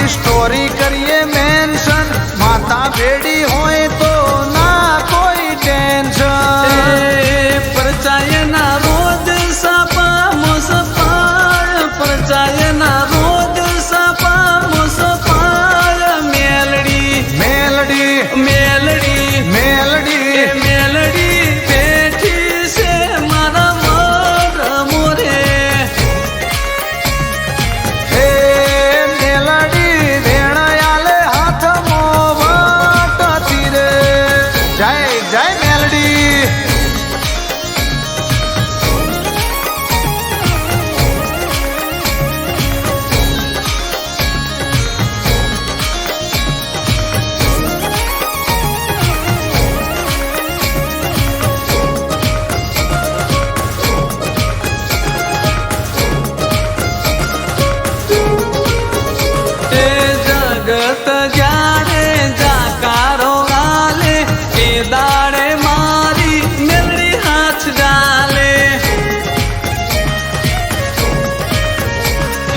story કરીએ mention માતા ભેડી હોય તો ના કોઈ ટેન્શન પરચાયના રોજ સાપા મોસપાળ પરચાયના રોજ સાપા મોસપાળ મેલડી મેલડી મેલડી મેલડી મેલડી બેઠી છે મારા મોર મોરે હે મેલડી રેણયાલે હાથ મોવાટતી રે જય જય મેલડી જગત જ્યારે જાકારો ગાલે એ દાડે મારી મેલડી હાથ ડાલે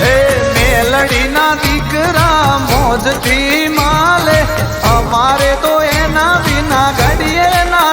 હે મેલડીના દીકરા મોજથી માલે અમારે તો એના વિના ઘડીએ ના